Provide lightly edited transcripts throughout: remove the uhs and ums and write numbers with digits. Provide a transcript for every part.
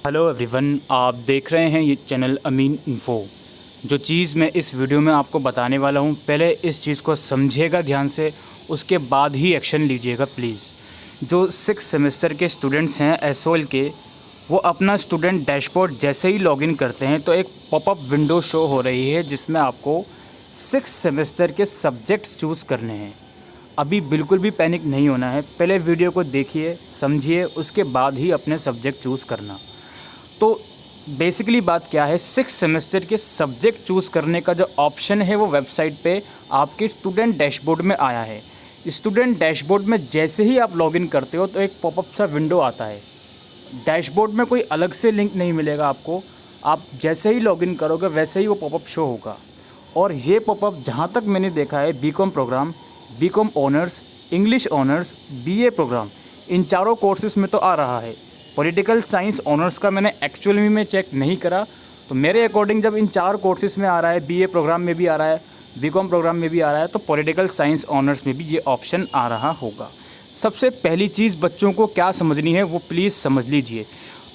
Hello everyone, आप देख रहे हैं ये चैनल अमीन इन्फो। जो चीज़ मैं इस वीडियो में आपको बताने वाला हूँ, पहले इस चीज़ को समझिएगा ध्यान से, उसके बाद ही एक्शन लीजिएगा प्लीज़। जो 6 सेमेस्टर के स्टूडेंट्स हैं एसओएल के, वो अपना स्टूडेंट डैशबोर्ड जैसे ही लॉगिन करते हैं तो एक पॉपअप विंडो शो हो रही है जिसमें आपको 6 सेमेस्टर के सब्जेक्ट्स चूज़ करने हैं। अभी बिल्कुल भी पैनिक नहीं होना है, पहले वीडियो को देखिए, समझिए, उसके बाद ही अपने सब्जेक्ट चूज़ करना। तो बेसिकली बात क्या है, 6 सेमेस्टर के सब्जेक्ट चूज़ करने का जो ऑप्शन है वो वेबसाइट पे आपके स्टूडेंट डैशबोर्ड में आया है। स्टूडेंट डैशबोर्ड में जैसे ही आप लॉगिन करते हो तो एक पॉपअप सा विंडो आता है। डैशबोर्ड में कोई अलग से लिंक नहीं मिलेगा आपको, आप जैसे ही लॉगिन करोगे वैसे ही वो पॉपअप शो होगा। और ये पॉपअप जहाँ तक मैंने देखा है, BCom programme, BCom honours, English honours, BA programme, इन चारों कोर्सेज़ में तो आ रहा है। पॉलिटिकल साइंस ऑनर्स का मैंने एक्चुअली में चेक नहीं करा, तो मेरे अकॉर्डिंग जब इन 4 कोर्सेज़ में आ रहा है, बीए प्रोग्राम में भी आ रहा है, बीकॉम प्रोग्राम में भी आ रहा है, तो पॉलिटिकल साइंस ऑनर्स में भी ये ऑप्शन आ रहा होगा। सबसे पहली चीज़ बच्चों को क्या समझनी है वो प्लीज़ समझ लीजिए।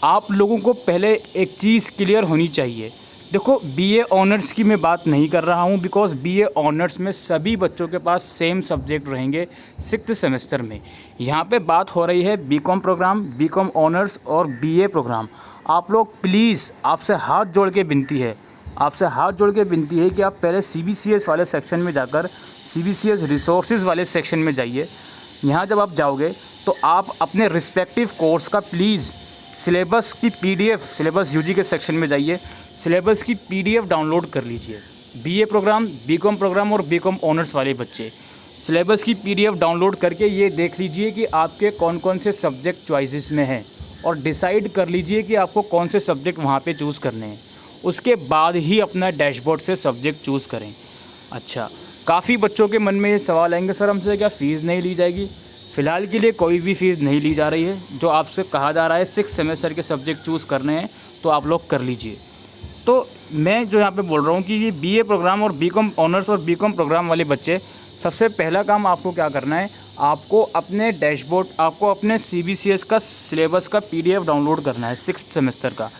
आप लोगों को पहले एक चीज़ क्लियर होनी चाहिए। देखो, बीए ऑनर्स की मैं बात नहीं कर रहा हूँ, बिकॉज़ बीए ऑनर्स में सभी बच्चों के पास सेम सब्जेक्ट रहेंगे 6th सेमेस्टर में। यहाँ पे बात हो रही है बीकॉम प्रोग्राम, बीकॉम ऑनर्स और बीए प्रोग्राम। आप लोग प्लीज़, आपसे हाथ जोड़ के विनती है, कि आप पहले सीबीसीएस वाले सेक्शन में जाकर सीबीसीएस रिसोर्सेज वाले सेक्शन में जाइए। यहाँ जब आप जाओगे तो आप अपने रिस्पेक्टिव कोर्स का प्लीज़ सिलेबस की पीडीएफ, सिलेबस यूजी के सेक्शन में जाइए, सिलेबस की पीडीएफ डाउनलोड कर लीजिए। बीए प्रोग्राम, बीकॉम प्रोग्राम और बीकॉम ऑनर्स वाले बच्चे सिलेबस की पीडीएफ डाउनलोड करके ये देख लीजिए कि आपके कौन कौन से सब्जेक्ट चॉइसेस में हैं और डिसाइड कर लीजिए कि आपको कौन से सब्जेक्ट वहाँ पे चूज़ करने हैं। उसके बाद ही अपना डैशबोर्ड से सब्जेक्ट चूज़ करें। अच्छा, काफ़ी बच्चों के मन में ये सवाल आएंगे, सर हमसे क्या फ़ीस नहीं ली जाएगी? फ़िलहाल के लिए कोई भी फ़ीस नहीं ली जा रही है। जो आपसे कहा जा रहा है 6 सेमेस्टर के सब्जेक्ट चूज़ करने हैं तो आप लोग कर लीजिए। तो मैं जो यहाँ पे बोल रहा हूँ कि ये बीए प्रोग्राम और बीकॉम ऑनर्स और बीकॉम प्रोग्राम वाले बच्चे, सबसे पहला काम आपको क्या करना है, आपको अपने डैशबोर्ड, आपको अपने सीबीसीएस का सिलेबस का पीडीएफ डाउनलोड करना है 6th सेमेस्टर का।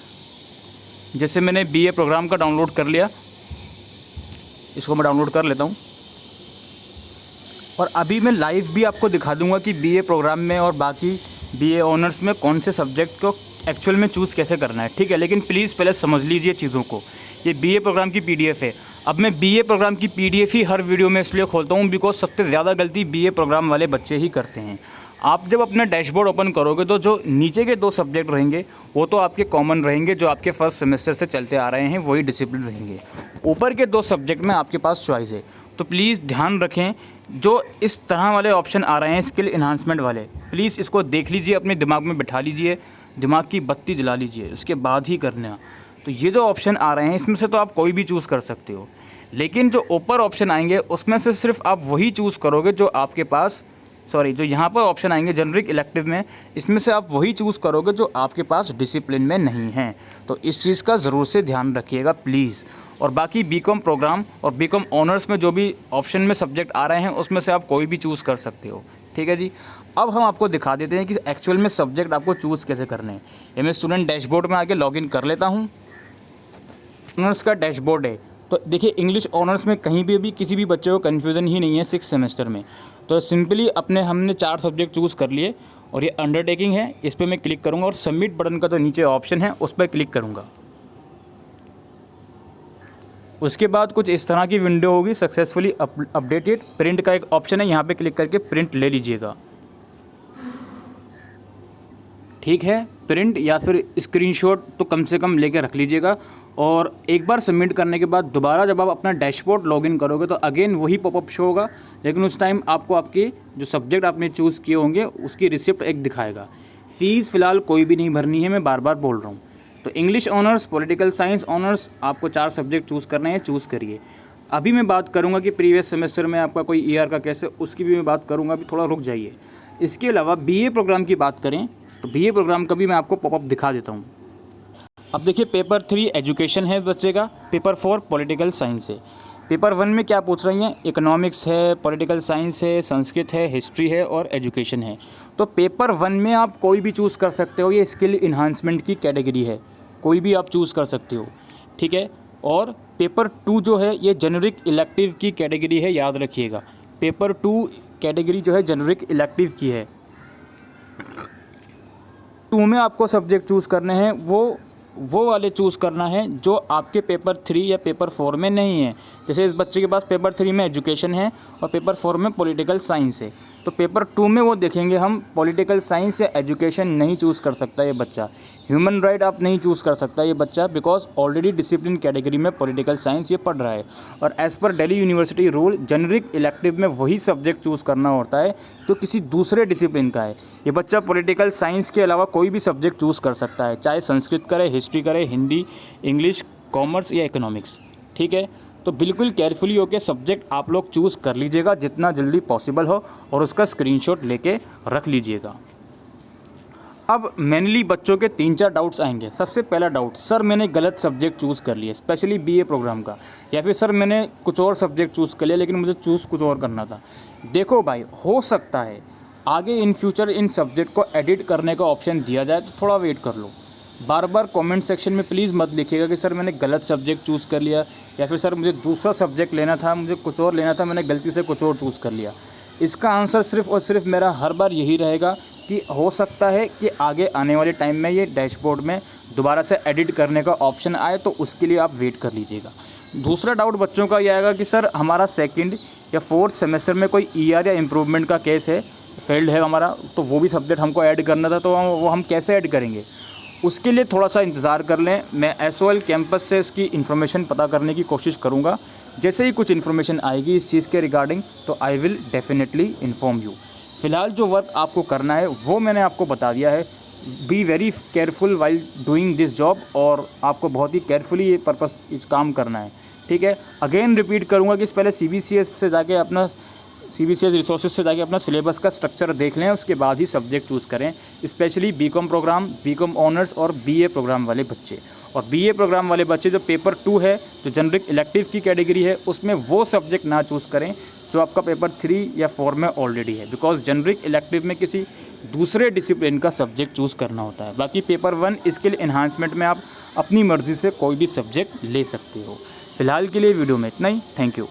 जैसे मैंने बीए प्रोग्राम का डाउनलोड कर लिया, इसको मैं डाउनलोड कर लेता हूँ और अभी मैं लाइव भी आपको दिखा दूंगा कि बीए प्रोग्राम में और बाकी बीए ऑनर्स में कौन से सब्जेक्ट को एक्चुअल में चूज़ कैसे करना है, ठीक है। लेकिन प्लीज़ पहले समझ लीजिए चीज़ों को। ये बीए प्रोग्राम की पीडीएफ है। अब मैं बीए प्रोग्राम की पीडीएफ ही हर वीडियो में इसलिए खोलता हूँ बिकॉज सबसे ज़्यादा गलती बीए प्रोग्राम वाले बच्चे ही करते हैं। आप जब अपना डैशबोर्ड ओपन करोगे तो जो नीचे के 2 सब्जेक्ट रहेंगे वो तो आपके कॉमन रहेंगे, जो आपके फर्स्ट सेमेस्टर से चलते आ रहे हैं वही डिसिप्लिन रहेंगे। ऊपर के 2 सब्जेक्ट में आपके पास चॉइस है, तो प्लीज़ ध्यान रखें। जो इस तरह वाले ऑप्शन आ रहे हैं स्किल इन्हांसमेंट वाले, प्लीज़ इसको देख लीजिए, अपने दिमाग में बिठा लीजिए, दिमाग की बत्ती जला लीजिए, उसके बाद ही करना। तो ये जो ऑप्शन आ रहे हैं इसमें से तो आप कोई भी चूज़ कर सकते हो, लेकिन जो ऊपर ऑप्शन आएंगे उसमें से सिर्फ आप वही चूज़ करोगे जो आपके पास, जो यहाँ पर ऑप्शन आएंगे जेनरिक इलेक्टिव में, इसमें से आप वही चूज़ करोगे जो आपके पास डिसिप्लिन में नहीं है। तो इस चीज़ का ज़रूर से ध्यान रखिएगा प्लीज़। और बाकी बीकॉम प्रोग्राम और बीकॉम ऑनर्स में जो भी ऑप्शन में सब्जेक्ट आ रहे हैं उसमें से आप कोई भी चूज़ कर सकते हो, ठीक है जी। अब हम आपको दिखा देते हैं कि एक्चुअल में सब्जेक्ट आपको चूज़ कैसे करने हैं। ये मैं स्टूडेंट डैशबोर्ड में आके लॉगिन कर लेता हूँ। ऑनर्स का डैशबोर्ड है, तो देखिए इंग्लिश ऑनर्स में कहीं भी किसी भी बच्चे को कन्फ्यूज़न ही नहीं है 6 सेमेस्टर में। तो सिंपली हमने 4 सब्जेक्ट चूज़ कर लिए और ये अंडरटेकिंग है, इस पर मैं क्लिक करूँगा और सबमिट बटन का जो नीचे ऑप्शन है उस पर क्लिक करूँगा। उसके बाद कुछ इस तरह की विंडो होगी, सक्सेसफुली अपडेटेड। प्रिंट का एक ऑप्शन है, यहाँ पे क्लिक करके प्रिंट ले लीजिएगा, ठीक है। प्रिंट या फिर स्क्रीनशॉट तो कम से कम लेके रख लीजिएगा। और एक बार सबमिट करने के बाद दोबारा जब आप अपना डैशबोर्ड लॉगिन करोगे तो अगेन वही पॉपअप शो होगा, लेकिन उस टाइम आपको आपके जो सब्जेक्ट आपने चूज़ किए होंगे उसकी रिसिप्ट एक दिखाएगा। फ़ीस फ़िलहाल कोई भी नहीं भरनी है, मैं बार बार बोल रहा हूँ। तो English honours, political science honours, आपको 4 सब्जेक्ट चूज़ करने हैं, चूज़ करिए। अभी मैं बात करूँगा कि प्रीवियस सेमेस्टर में आपका कोई ईआर का कैसे, उसकी भी मैं बात करूँगा, अभी थोड़ा रुक जाइए। इसके अलावा बीए प्रोग्राम की बात करें तो बीए प्रोग्राम का भी मैं आपको पॉपअप दिखा देता हूँ। अब देखिए, पेपर 3 एजुकेशन है बच्चे का, पेपर 4 पॉलिटिकल साइंस है। पेपर 1 में क्या पूछ रही हैं, इकोनॉमिक्स है, पॉलिटिकल साइंस है, संस्कृत है, हिस्ट्री है और एजुकेशन है। तो पेपर 1 में आप कोई भी चूज़ कर सकते हो, ये स्किल इन्हांसमेंट की कैटेगरी है, कोई भी आप चूज़ कर सकते हो, ठीक है। और पेपर 2 जो है ये जेनरिक इलेक्टिव की कैटेगरी है, याद रखिएगा। पेपर 2 कैटेगरी जो है जेनरिक इलेक्टिव की है। 2 में आपको सब्जेक्ट चूज़ करने हैं, वो वाले चूज़ करना है जो आपके पेपर 3 या पेपर 4 में नहीं है। जैसे इस बच्चे के पास पेपर 3 में एजुकेशन है और पेपर 4 में पॉलिटिकल साइंस है, तो पेपर 2 में वो देखेंगे हम पॉलिटिकल साइंस या एजुकेशन नहीं चूज़ कर सकता ये बच्चा। ह्यूमन राइट आप नहीं चूज़ कर सकता ये बच्चा, बिकॉज ऑलरेडी डिसिप्लिन कैटेगरी में पॉलिटिकल साइंस ये पढ़ रहा है। और as per Delhi university rule generic elective में वही सब्जेक्ट चूज़ करना होता है जो किसी दूसरे डिसिप्लिन का है। ये बच्चा पॉलिटिकल साइंस के अलावा कोई भी सब्जेक्ट चूज़ कर सकता है, चाहे संस्कृत करे, हिस्ट्री करे, हिंदी, इंग्लिश, कॉमर्स या इकोनॉमिक्स, ठीक है। तो बिल्कुल केयरफुली होकर सब्जेक्ट आप लोग चूज़ कर लीजिएगा जितना जल्दी पॉसिबल हो, और उसका स्क्रीनशॉट लेके रख लीजिएगा। अब मेनली बच्चों के 3-4 डाउट्स आएंगे। सबसे पहला डाउट, सर मैंने गलत सब्जेक्ट चूज़ कर लिया, स्पेशली बीए प्रोग्राम का, या फिर सर मैंने कुछ और सब्जेक्ट चूज़ कर लिया लेकिन मुझे चूज़ कुछ और करना था। देखो भाई, हो सकता है आगे इन फ्यूचर इन सब्जेक्ट को एडिट करने का ऑप्शन दिया जाए, तो थोड़ा वेट कर लो। बार बार कमेंट सेक्शन में प्लीज़ मत लिखिएगा कि सर मैंने गलत सब्जेक्ट चूज़ कर लिया, या फिर सर मुझे दूसरा सब्जेक्ट लेना था, मुझे कुछ और लेना था, मैंने गलती से कुछ और चूज़ कर लिया। इसका आंसर सिर्फ और सिर्फ मेरा हर बार यही रहेगा कि हो सकता है कि आगे आने वाले टाइम में ये डैशबोर्ड में दोबारा से एडिट करने का ऑप्शन आए, तो उसके लिए आप वेट कर लीजिएगा। दूसरा डाउट बच्चों का ये आएगा कि सर हमारा 2nd या 4th सेमेस्टर में कोई ER या इम्प्रूवमेंट का केस है, फेल्ड है हमारा, तो वो भी सब्जेक्ट हमको ऐड करना था, तो वो हम कैसे ऐड करेंगे। उसके लिए थोड़ा सा इंतज़ार कर लें, मैं SOL कैंपस से इसकी इन्फॉर्मेशन पता करने की कोशिश करूँगा। जैसे ही कुछ इन्फॉर्मेशन आएगी इस चीज़ के रिगार्डिंग, तो I will definitely inform you. फ़िलहाल जो वर्क आपको करना है वो मैंने आपको बता दिया है। Be very careful while doing this job, और आपको बहुत ही केयरफुली ये पर्पस इस काम करना है, ठीक है। अगेन रिपीट करूँगा कि पहले CBCS से जाके अपना CBCS रिसोर्सेज से जाके अपना सिलेबस का स्ट्रक्चर देख लें, उसके बाद ही सब्जेक्ट चूज़ करें। Specially BCom program, BCom honours और BA प्रोग्राम वाले बच्चे, और BA प्रोग्राम वाले बच्चे जो पेपर 2 है, जो जेनरिक इलेक्टिव की कैटेगरी है, उसमें वो सब्जेक्ट ना चूज़ करें जो आपका पेपर 3 या 4 में ऑलरेडी है, बिकॉज जेनरिक इलेक्टिव में किसी दूसरे डिसिप्लिन का सब्जेक्ट चूज़ करना होता है। बाकी पेपर 1 स्किल इन्हांसमेंट में आप अपनी मर्ज़ी से कोई भी सब्जेक्ट ले सकते हो। फिलहाल के लिए वीडियो में इतना ही। Thank you.